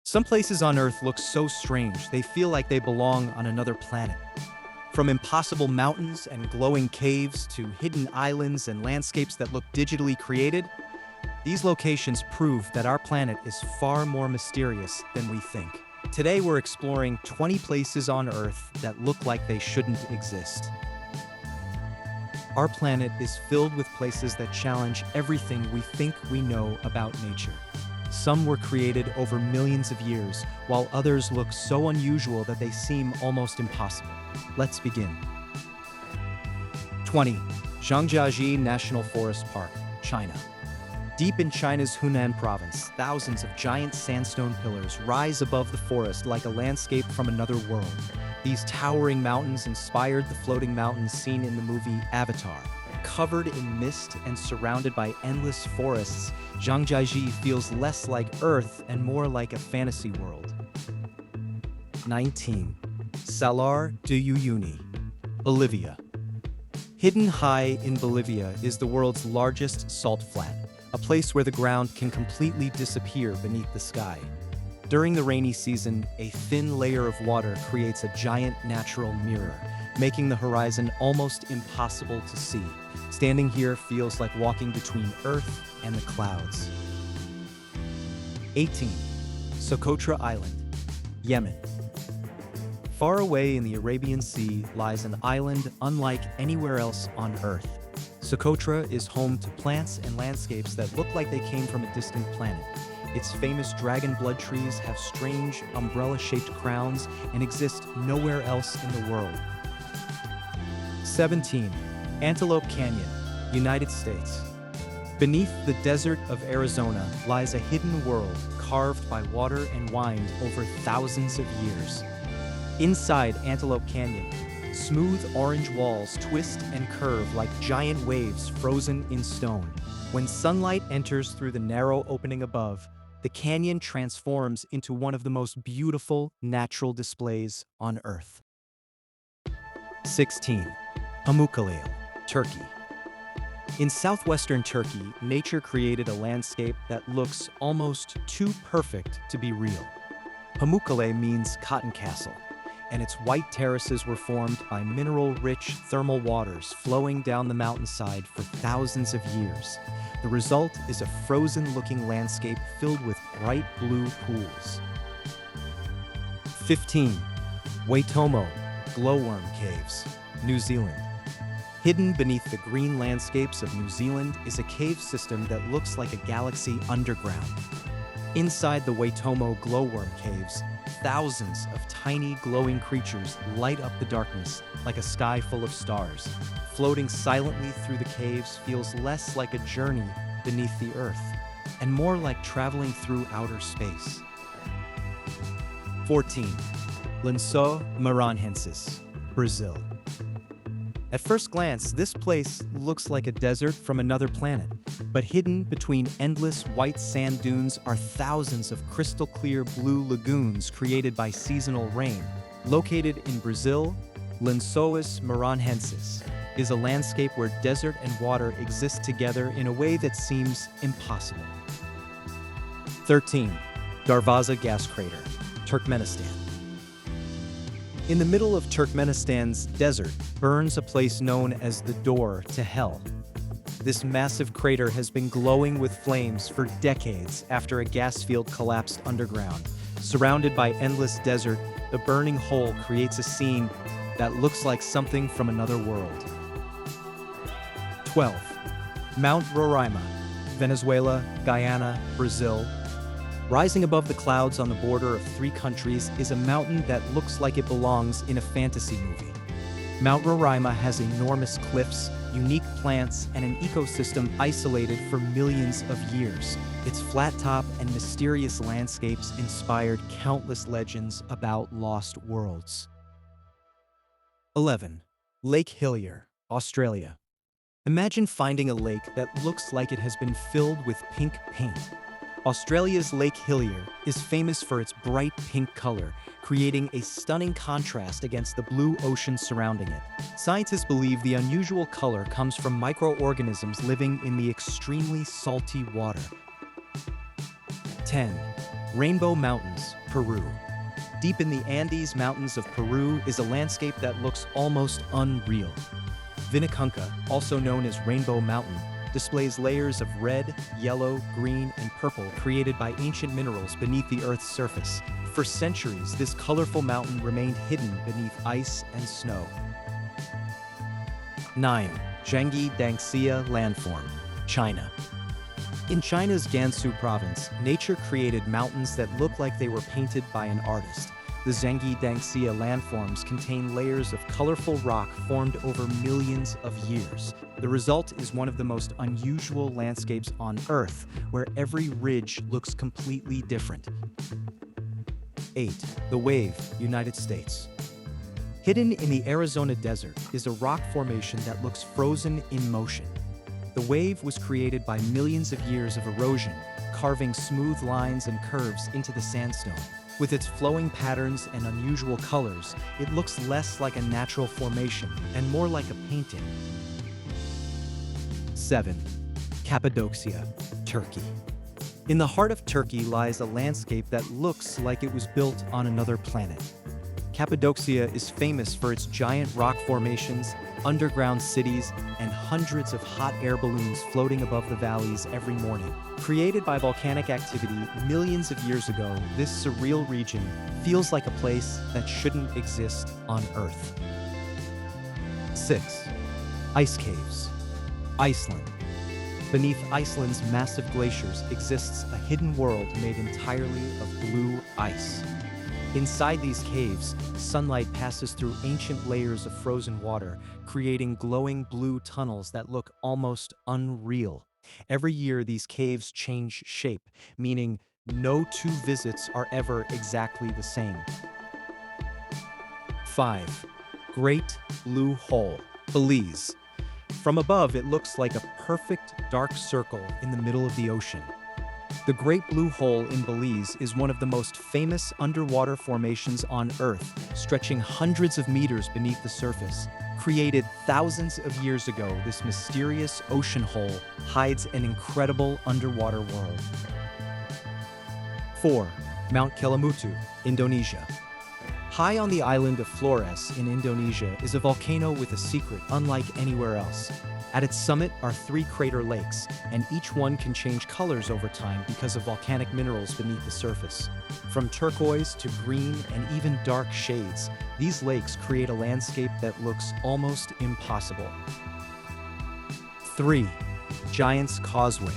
Some places on Earth look so strange, they feel like they belong on another planet. From impossible mountains and glowing caves to hidden islands and landscapes that look digitally created, these locations prove that our planet is far more mysterious than we think. Today we're exploring 20 places on Earth that look like they shouldn't exist. Our planet is filled with places that challenge everything we think we know about nature. Some were created over millions of years, while others look so unusual that they seem almost impossible. Let's begin. 20. Zhangjiajie National Forest Park, China. Deep in China's Hunan province, thousands of giant sandstone pillars rise above the forest like a landscape from another world. These towering mountains inspired the floating mountains seen in the movie Avatar. Covered in mist and surrounded by endless forests, Zhangjiajie feels less like Earth and more like a fantasy world. 19. Salar de Uyuni, Bolivia. Hidden high in Bolivia is the world's largest salt flat, a place where the ground can completely disappear beneath the sky. During the rainy season, a thin layer of water creates a giant natural mirror, making the horizon almost impossible to see. Standing here feels like walking between Earth and the clouds. 18. Socotra Island, Yemen. Far away in the Arabian Sea lies an island unlike anywhere else on Earth. Socotra is home to plants and landscapes that look like they came from a distant planet. Its famous dragon blood trees have strange, umbrella-shaped crowns and exist nowhere else in the world. 17. Antelope Canyon, United States. Beneath the desert of Arizona lies a hidden world carved by water and wind over thousands of years. Inside Antelope Canyon, smooth orange walls twist and curve like giant waves frozen in stone. When sunlight enters through the narrow opening above, the canyon transforms into one of the most beautiful natural displays on Earth. 16. Pamukkale, Turkey. In southwestern Turkey, nature created a landscape that looks almost too perfect to be real. Pamukkale means cotton castle, and its white terraces were formed by mineral-rich thermal waters flowing down the mountainside for thousands of years. The result is a frozen-looking landscape filled with bright blue pools. 15. Waitomo, Glowworm Caves, New Zealand. Hidden beneath the green landscapes of New Zealand is a cave system that looks like a galaxy underground. Inside the Waitomo Glowworm Caves, thousands of tiny glowing creatures light up the darkness like a sky full of stars. Floating silently through the caves feels less like a journey beneath the earth and more like traveling through outer space. 14. Lençóis Maranhenses, Brazil. At first glance, this place looks like a desert from another planet, but hidden between endless white sand dunes are thousands of crystal-clear blue lagoons created by seasonal rain. Located in Brazil, Lençóis Maranhenses is a landscape where desert and water exist together in a way that seems impossible. 13. Darvaza Gas Crater, Turkmenistan. In the middle of Turkmenistan's desert burns a place known as the Door to Hell. This massive crater has been glowing with flames for decades after a gas field collapsed underground. Surrounded by endless desert, the burning hole creates a scene that looks like something from another world. 12. Mount Roraima, Venezuela, Guyana, Brazil. Rising above the clouds on the border of 3 countries is a mountain that looks like it belongs in a fantasy movie. Mount Roraima has enormous cliffs, unique plants, and an ecosystem isolated for millions of years. Its flat top and mysterious landscapes inspired countless legends about lost worlds. 11. Lake Hillier, Australia. Imagine finding a lake that looks like it has been filled with pink paint. Australia's Lake Hillier is famous for its bright pink color, creating a stunning contrast against the blue ocean surrounding it. Scientists believe the unusual color comes from microorganisms living in the extremely salty water. 10. Rainbow Mountains, Peru. Deep in the Andes Mountains of Peru is a landscape that looks almost unreal. Vinicunca, also known as Rainbow Mountain, displays layers of red, yellow, green, and purple created by ancient minerals beneath the Earth's surface. For centuries, this colorful mountain remained hidden beneath ice and snow. 9. Zhangye Danxia Landform, China. In China's Gansu province, nature created mountains that look like they were painted by an artist. The Zhangye Danxia landforms contain layers of colorful rock formed over millions of years. The result is one of the most unusual landscapes on Earth, where every ridge looks completely different. 8. The Wave, United States. Hidden in the Arizona desert is a rock formation that looks frozen in motion. The wave was created by millions of years of erosion, carving smooth lines and curves into the sandstone. With its flowing patterns and unusual colors, it looks less like a natural formation and more like a painting. 7. Cappadocia, Turkey. In the heart of Turkey lies a landscape that looks like it was built on another planet. Cappadocia is famous for its giant rock formations, underground cities, and hundreds of hot air balloons floating above the valleys every morning. Created by volcanic activity millions of years ago, this surreal region feels like a place that shouldn't exist on Earth. 6. Ice caves, Iceland. Beneath Iceland's massive glaciers exists a hidden world made entirely of blue ice. Inside these caves, sunlight passes through ancient layers of frozen water, creating glowing blue tunnels that look almost unreal. Every year, these caves change shape, meaning no two visits are ever exactly the same. 5. Great Blue Hole, Belize. From above, it looks like a perfect dark circle in the middle of the ocean. The Great Blue Hole in Belize is one of the most famous underwater formations on Earth, stretching hundreds of meters beneath the surface. Created thousands of years ago, this mysterious ocean hole hides an incredible underwater world. 4. Mount Kelimutu, Indonesia. High on the island of Flores in Indonesia is a volcano with a secret unlike anywhere else. At its summit are 3 crater lakes, and each one can change colors over time because of volcanic minerals beneath the surface. From turquoise to green and even dark shades, these lakes create a landscape that looks almost impossible. 3. Giant's Causeway,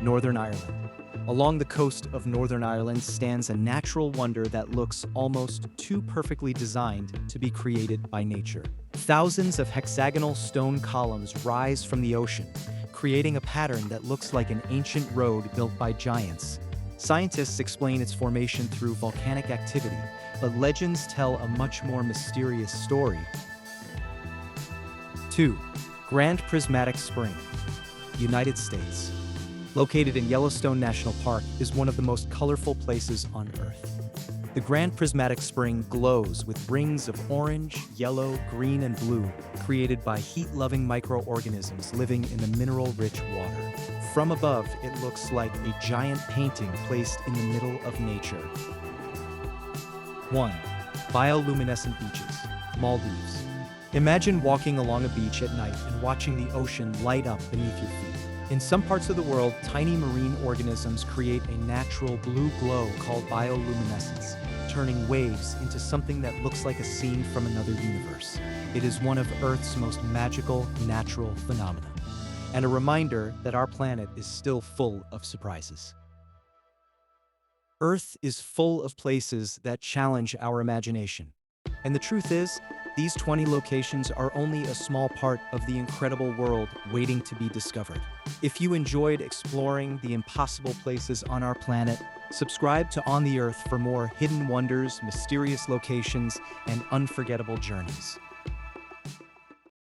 Northern Ireland. Along the coast of Northern Ireland stands a natural wonder that looks almost too perfectly designed to be created by nature. Thousands of hexagonal stone columns rise from the ocean, creating a pattern that looks like an ancient road built by giants. Scientists explain its formation through volcanic activity, but legends tell a much more mysterious story. 2. Grand Prismatic Spring, United States. Located in Yellowstone National Park, is one of the most colorful places on Earth. The Grand Prismatic Spring glows with rings of orange, yellow, green, and blue, created by heat-loving microorganisms living in the mineral-rich water. From above, it looks like a giant painting placed in the middle of nature. 1. Bioluminescent beaches, Maldives. Imagine walking along a beach at night and watching the ocean light up beneath your feet. In some parts of the world, tiny marine organisms create a natural blue glow called bioluminescence, turning waves into something that looks like a scene from another universe. It is one of Earth's most magical natural phenomena, and a reminder that our planet is still full of surprises. Earth is full of places that challenge our imagination. And the truth is, these 20 locations are only a small part of the incredible world waiting to be discovered. If you enjoyed exploring the impossible places on our planet, subscribe to On the Earth for more hidden wonders, mysterious locations, and unforgettable journeys.